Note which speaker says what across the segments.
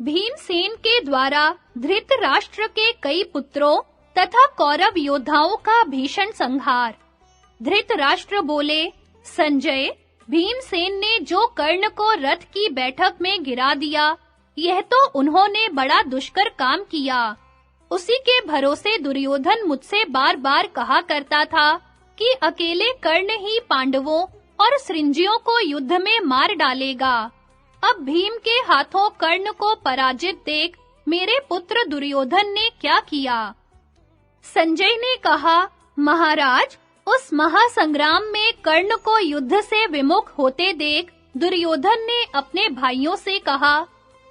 Speaker 1: भीमसेन के द्वारा धृतराष्ट्र के कई पुत्रों तथा कौरव योद्धाओं का भीषण संहार। धृतराष्ट्र बोले, संजय, भीमसेन ने जो कर्ण को रथ की बैठक में गिरा दिया, यह तो उन्होंने बड़ा दुष्कर काम किया। उसी के भरोसे दुर्योधन मुझसे बार-बार कहा करता था कि अकेले कर्ण ही पांडवों और सृंजियों को युद्ध में मार डालेगा। अब भीम के हाथों कर्ण को पराजित देख मेरे पुत्र दुर्योधन ने क्या किया? संजय ने कहा, महाराज, उस महासंग्राम में कर्ण को युद्ध से विमुख होते देख दुर्योधन ने अपने भाइयों से कहा,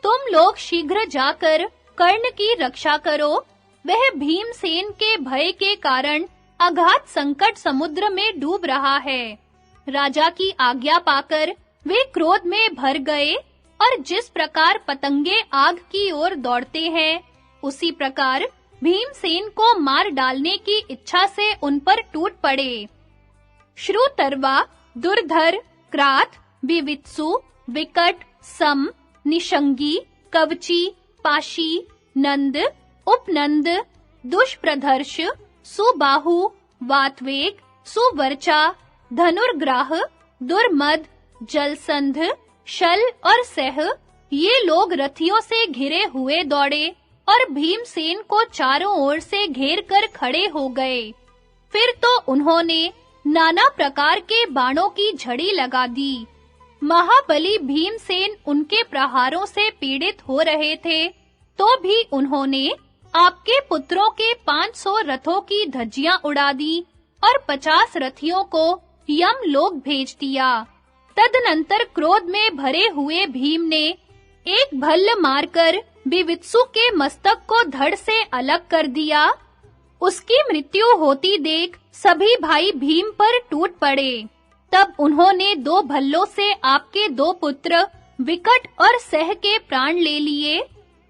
Speaker 1: तुम लोग शीघ्र जाकर कर्ण की रक्षा करो। वह भीमसेन के भय के कारण अगाध संकट समुद्र में डूब रहा है। राजा की आज्ञा पाकर वे क्रोध में भर गए और जिस प्रकार पतंगे आग की ओर दौड़ते हैं, उसी प्रकार भीमसेन को मार डालने की इच्छा से उन पर टूट पड़े। श्रुतर्वा, दुर्धर, क्राथ, विवित्सु, विकट, सम, निशंगी, कवची, पाशी, नंद, उपनंद, दुष्प्रधर्ष, सुबाहु, वातवेग, सुवर्चा, धनुर्ग्राह, दुर्मद, जलसंध, शल और सह, ये लोग रथियों से घिरे हुए दौड़े और भीमसेन को चारों ओर से घेर कर खड़े हो गए। फिर तो उन्होंने नाना प्रकार के बाणों की झड़ी लगा दी। महाबली भीमसेन उनके प्रहारों से पीड़ित हो रहे थे, तो भी उन्होंने आपके पुत्रों के 500 रथों की धज्जियां उड़ा दी और 50 रथियों को यमलोक भेज दिया। तदनंतर क्रोध में भरे हुए भीम ने एक भल्ल मारकर विवित्सु के मस्तक को धड़ से अलग कर दिया। उसकी मृत्यु होती देख सभी भाई भीम पर टूट पड़े। तब उन्होंने 2 भल्लों से आपके 2 पुत्र विकट और सह के प्राण ले लिए।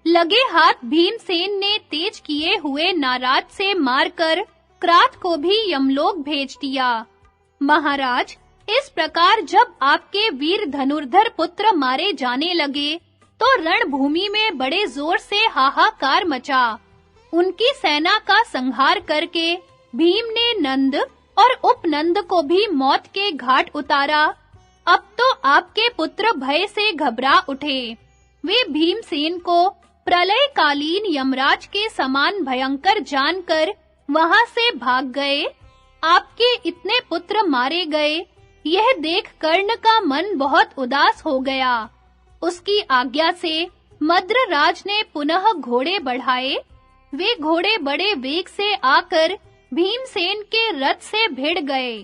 Speaker 1: लगे हाथ भीमसेन ने तेज किए हुए नाराज से मारकर क्राथ को भी यमलोक भेज दिया। महाराज, इस प्रकार जब आपके वीर धनुर्धर पुत्र मारे जाने लगे, तो रणभूमि में बड़े जोर से हाहाकार मचा। उनकी सेना का संहार करके भीम ने नंद और उपनंद को भी मौत के घाट उतारा। अब तो आपके पुत्र भय से घबरा उठे। वे भीमसेन को प्रलयकालीन यमराज के समान भयंकर जानकर वहां से भाग गए। आपके इतने पुत्र मारे गए, यह देख कर्ण का मन बहुत उदास हो गया। उसकी आज्ञा से मद्रराज ने पुनः घोड़े बढ़ाए। वे घोड़े बड़े वेग से आकर भीमसेन के रथ से भिड़ गए।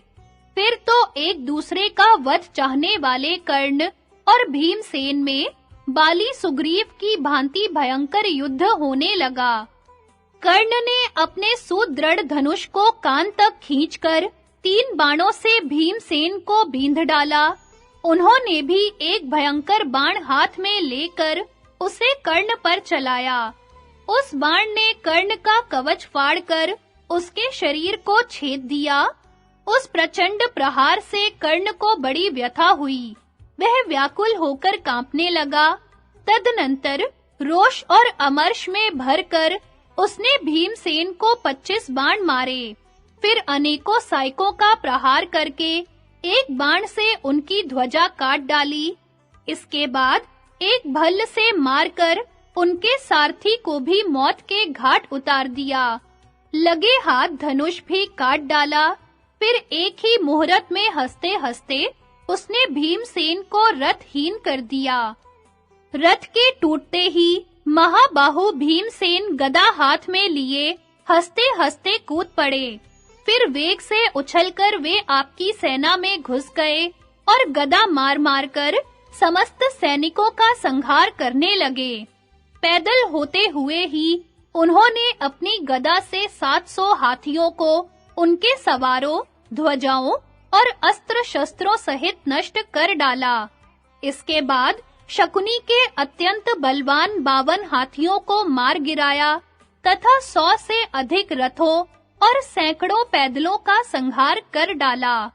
Speaker 1: फिर तो एक दूसरे का वध चाहने वाले कर्ण और भीमसेन में बाली सुग्रीव की भांति भयंकर युद्ध होने लगा। कर्ण ने अपने सुदृढ़ धनुष को कान तक खींचकर 3 बाणों से भीमसेन को बींध डाला। उन्होंने भी एक भयंकर बाण हाथ में लेकर उसे कर्ण पर चलाया। उस बाण ने कर्ण का कवच फाड़कर उसके शरीर को छेद दिया। उस प्रचंड प्रहार से कर्ण को बड़ी व्यथा हुई। वह व्याकुल होकर कांपने लगा। तदनंतर रोष और अमर्ष में भरकर उसने भीमसेन को 25 बाण मारे। फिर अनेकों सायकों का प्रहार करके एक बाण से उनकी ध्वजा काट डाली। इसके बाद एक भल्ल से मारकर उनके सारथी को भी मौत के घाट उतार दिया। लगे हाथ धनुष भी काट डाला। फिर एक ही मुहूर्त में हंसते-हंसते उसने भीमसेन को रथहीन कर दिया। रथ के टूटते ही महाबाहु भीमसेन गदा हाथ में लिए हंसते-हंसते कूद पड़े। फिर वेग से उछलकर वे आपकी सेना में घुस गए और गदा मार-मार कर समस्त सैनिकों का संहार करने लगे। पैदल होते हुए ही उन्होंने अपनी गदा से 700 हाथियों को उनके सवारों, ध्वजाओं और अस्त्र-शस्त्रों सहित नष्ट कर डाला। इसके बाद शकुनी के अत्यंत बलवान 52 हाथियों को मार गिराया तथा 100 से अधिक रथों और सैकड़ों पैदलों का संहार कर डाला।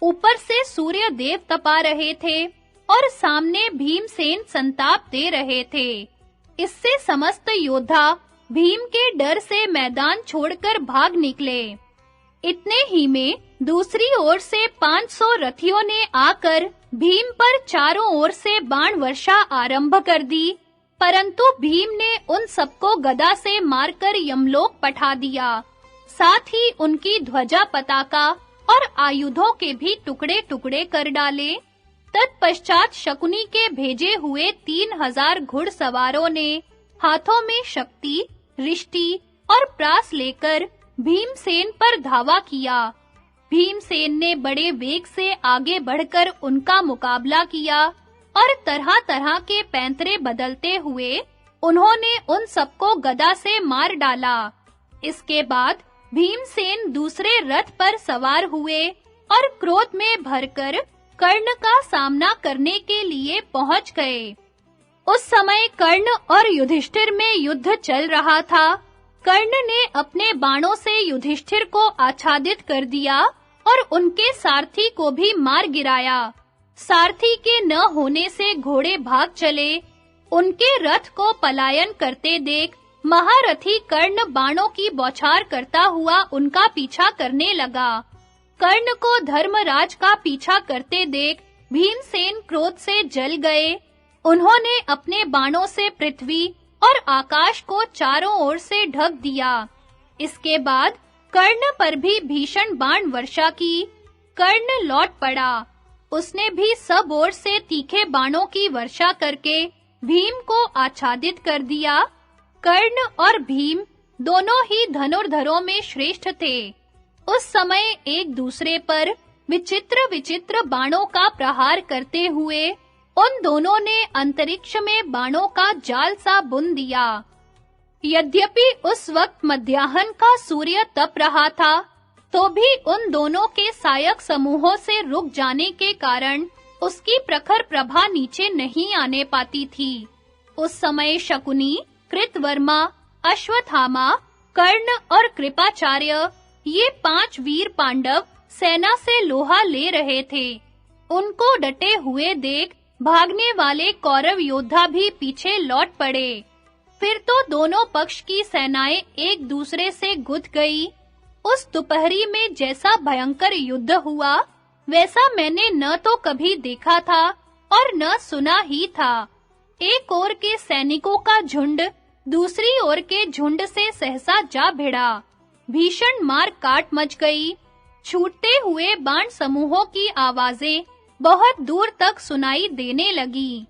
Speaker 1: ऊपर से सूर्य देव तपा रहे थे और सामने भीमसेन संताप दे रहे थे। इससे समस्त योद्धा भीम के डर से मैदान छोड़कर भाग निकले। इतने ही में दूसरी ओर से 500 रथियों ने आकर भीम पर चारों ओर से बाण वर्षा आरंभ कर दी, परंतु भीम ने उन सबको गदा से मारकर यमलोक पठा दिया। साथ ही उनकी ध्वजा, पताका और आयुधों के भी टुकड़े-टुकड़े कर डाले। तत्पश्चात शकुनी के भेजे हुए 3000 घुड़सवारों ने हाथों में शक्ति, रिष्टि और प्रास लेकर भीमसेन पर धावा किया। भीमसेन ने बड़े वेग से आगे बढ़कर उनका मुकाबला किया और तरह-तरह के पैंतरे बदलते हुए उन्होंने उन सबको गदा से मार डाला। इसके बाद भीमसेन दूसरे रथ पर सवार हुए और क्रोध में भरकर कर्ण का सामना करने के लिए पहुंच गए। उस समय कर्ण और युधिष्ठिर में युद्ध चल रहा था। कर्ण ने अपने बाणों से युधिष्ठिर को आच्छादित कर दिया और उनके सारथी को भी मार गिराया। सारथी के न होने से घोड़े भाग चले। उनके रथ को पलायन करते देख महारथी कर्ण बाणों की बौछार करता हुआ उनका पीछा करने लगा। कर्ण को धर्मराज का पीछा करते देख भीमसेन क्रोध से जल गए। उन्होंने अपने बाणों से पृथ्वी और आकाश को चारों ओर से ढक दिया। इसके बाद कर्ण पर भी भीषण बाण वर्षा की। कर्ण लौट पड़ा। उसने भी सब ओर से तीखे बाणों की वर्षा करके भीम को आच्छादित कर दिया। कर्ण और भीम दोनों ही धनुर्धरों में श्रेष्ठ थे। उस समय एक दूसरे पर विचित्र बाणों का प्रहार करते हुए उन दोनों ने अंतरिक्ष में बाणों का जाल सा बुन दिया। यद्यपि उस वक्त मध्याह्न का सूर्य तप रहा था, तो भी उन दोनों के सहायक समूहों से रुक जाने के कारण उसकी प्रखर प्रभा नीचे नहीं आने पाती थी। उस समय शकुनी, कृतवर्मा, अश्वत्थामा, कर्ण और कृपाचार्य ये 5 वीर पांडव सेना से लोहा ले रहे थे। उनको डटे हुए देख भागने वाले कौरव योद्धा भी पीछे लौट पड़े। फिर तो दोनों पक्ष की सेनाएं एक दूसरे से गुथ गई। उस दोपहरी में जैसा भयंकर युद्ध हुआ, वैसा मैंने न तो कभी देखा था और न सुना ही था। एक ओर के सैनिकों का झुंड दूसरी ओर के झुंड से सहसा जा भिड़ा। भीषण मार काट मच गई। छूटते हुए बाण समूहों की आवाजें बहुत दूर तक सुनाई देने लगी।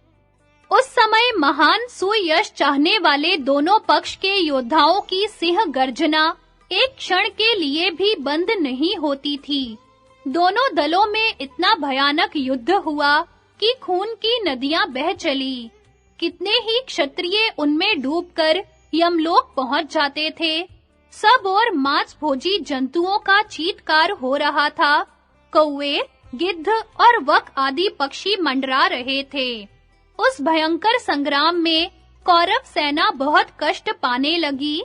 Speaker 1: उस समय महान सुयश चाहने वाले दोनों पक्ष के योद्धाओं की सिंह गर्जना एक क्षण के लिए भी बंद नहीं होती थी। दोनों दलों में इतना भयानक युद्ध हुआ कि खून की नदियां बह चली। कितने ही क्षत्रिय उनमें डूबकर यमलोक पहुंच जाते थे। सब ओर मांस भोजी जंतुओं का चीत्कार हो रहा था। कौवे, गिद्ध और वक आदि पक्षी मंडरा रहे थे। उस भयंकर संग्राम में कौरव सेना बहुत कष्ट पाने लगी।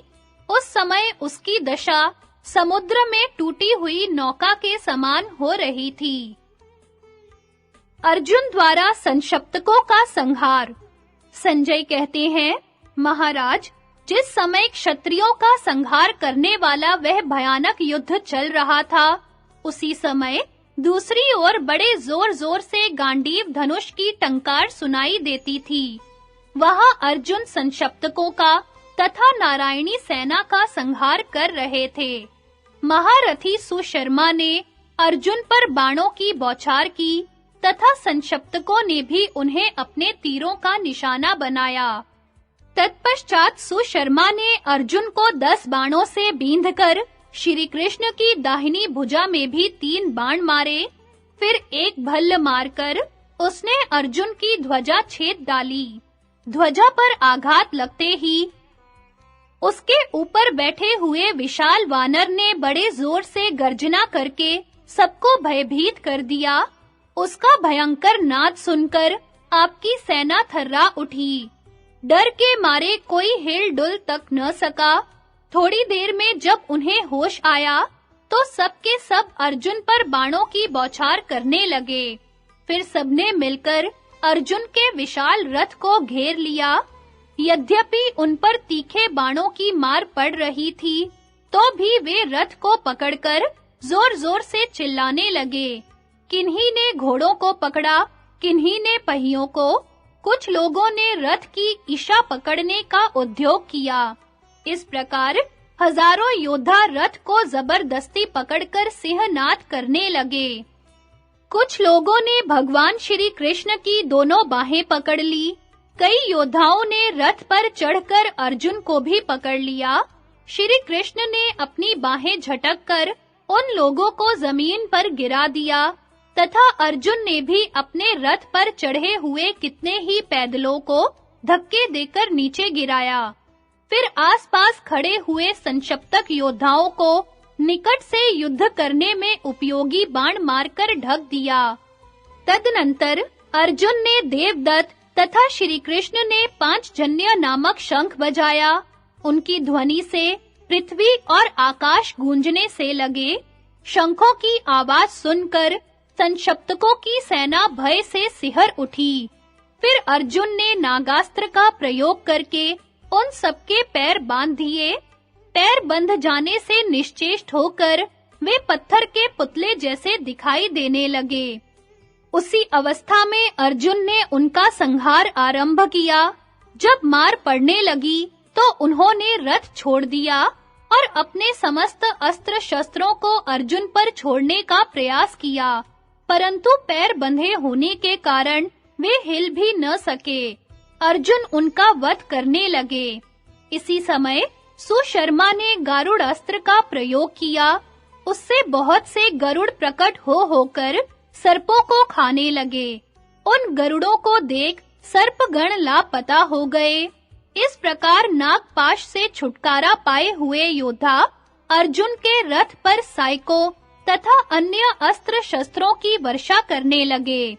Speaker 1: उस समय उसकी दशा समुद्र में टूटी हुई नौका के समान हो रही थी। अर्जुन द्वारा संशप्तकों का संहार। संजय कहते हैं, महाराज, जिस समय क्षत्रियों का संहार करने वाला वह भयानक युद्ध चल रहा था, उसी समय दूसरी ओर बड़े जोर-जोर से गांडीव धनुष की टंकार सुनाई देती थी। वहां अर्जुन संशप्तकों का तथा नारायणी सेना का संहार कर रहे थे। महारथी सुशर्मा ने अर्जुन पर बाणों की बौछार की तथा संशप्तकों ने भी उन्हें अपने तीरों का निशाना बनाया। तत्पश्चात सुशर्मा ने अर्जुन को 10 बाणों से बींधकर श्री कृष्ण की दाहिनी भुजा में भी 3 बाण मारे। फिर एक भल्ल मारकर उसने अर्जुन की ध्वजा छेद डाली। ध्वजा पर आघात लगते ही उसके ऊपर बैठे हुए विशाल वानर ने बड़े जोर से गर्जना करके सबको भयभीत कर दिया। उसका भयंकर नाद सुनकर आपकी सेना थर्रा उठी। डर के मारे कोई हिल-डुल तक न सका। थोड़ी देर में जब उन्हें होश आया, तो सबके सब अर्जुन पर बाणों की बौछार करने लगे। फिर सबने मिलकर अर्जुन के विशाल रथ को घेर लिया। यद्यपि उन पर तीखे बाणों की मार पड़ रही थी, तो भी वे रथ को पकड़कर जोर-जोर से चिल्लाने लगे। किन्हीं ने घोड़ों को पकड़ा, किन्हीं ने पहियों को, कुछ लोगों ने रथ की इशा पकड़ने का उद्योग किया। इस प्रकार हजारों योद्धा रथ को जबरदस्ती पकड़कर सिंहनाद करने लगे। कुछ लोगों ने भगवान श्री कृष्ण की दोनों बाहें पकड़ ली। कई योद्धाओं ने रथ पर चढ़कर अर्जुन को भी पकड़ लिया। श्री कृष्ण ने अपनी बाहें झटककर उन लोगों को जमीन पर गिरा दिया तथा अर्जुन ने भी अपने रथ पर चढ़े हुए कितने ही पैदलों को धक्के देकर नीचे गिराया। फिर आसपास खड़े हुए संक्षप्तक योद्धाओं को निकट से युद्ध करने में उपयोगी बाण मारकर ढक दिया। तदनंतर अर्जुन ने देवदत्त तथा श्री कृष्ण ने पांचजन्य नामक शंख बजाया। उनकी ध्वनि से पृथ्वी और आकाश गूंजने से लगे। शंखों की आवाज सुनकर संक्षप्तकों की सेना भय से सिहर उठी। फिर अर्जुन ने नागास्त्र का प्रयोग करके उन सबके पैर बांध दिए। पैर बंध जाने से निश्चेष्ट होकर वे पत्थर के पुतले जैसे दिखाई देने लगे। उसी अवस्था में अर्जुन ने उनका संहार आरंभ किया। जब मार पड़ने लगी तो उन्होंने रथ छोड़ दिया और अपने समस्त अस्त्र शस्त्रों को अर्जुन पर छोड़ने का प्रयास किया, परंतु पैर बंधे होने के कारण वे हिल भी न सके। अर्जुन उनका वध करने लगे। इसी समय सुशर्मा ने गारुड़ अस्त्र का प्रयोग किया। उससे बहुत से गरुड़ प्रकट हो होकर सर्पों को खाने लगे। उन गरुड़ों को देख सर्पगण लापता हो गए। इस प्रकार नागपाश से छुटकारा पाए हुए योद्धा अर्जुन के रथ पर साइकों तथा अन्य अस्त्र शस्त्रों की वर्षा करने लगे।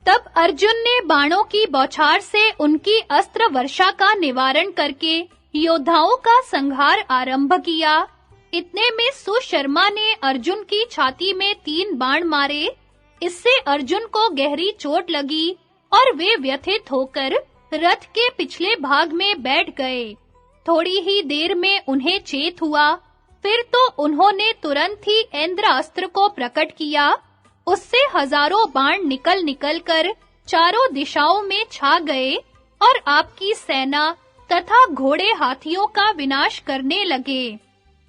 Speaker 1: तब अर्जुन ने बाणों की बौछार से उनकी अस्त्र वर्षा का निवारण करके योद्धाओं का संहार आरंभ किया। इतने में सुशर्मा ने अर्जुन की छाती में 3 बाण मारे। इससे अर्जुन को गहरी चोट लगी और वे व्यथित होकर रथ के पिछले भाग में बैठ गए। थोड़ी ही देर में उन्हें चेत हुआ। फिर तो उन्होंने तुरंत ही इंद्रास्त्र को प्रकट किया। उससे हजारों बाण निकल कर चारों दिशाओं में छा गए और आपकी सेना तथा घोड़े हाथियों का विनाश करने लगे।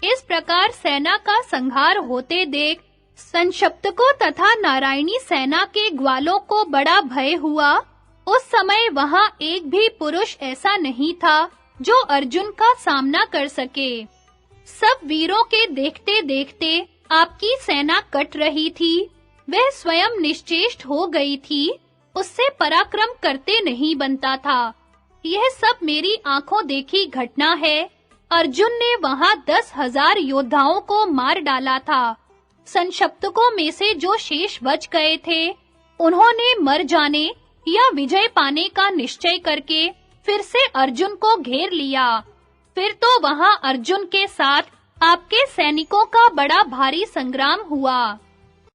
Speaker 1: इस प्रकार सेना का संहार होते देख संक्षप्तकों तथा नारायणी सेना के ग्वालों को बड़ा भय हुआ। उस समय वहां एक भी पुरुष ऐसा नहीं था जो अर्जुन का सामना कर सके। सब वीरों के देखते-देखते आपकी सेना कट रही थी। वह स्वयं निश्चेष्ट हो गई थी। उससे पराक्रम करते नहीं बनता था। यह सब मेरी आंखों देखी घटना है। अर्जुन ने वहां 10,000 योद्धाओं को मार डाला था। संक्षप्तकों में से जो शेष बच गए थे, उन्होंने मर जाने या विजय पाने का निश्चय करके फिर से अर्जुन को घेर लिया। फिर तो वहां अर्जुन के साथ आपके सैनिकों का बड़ा भारी संग्राम हुआ।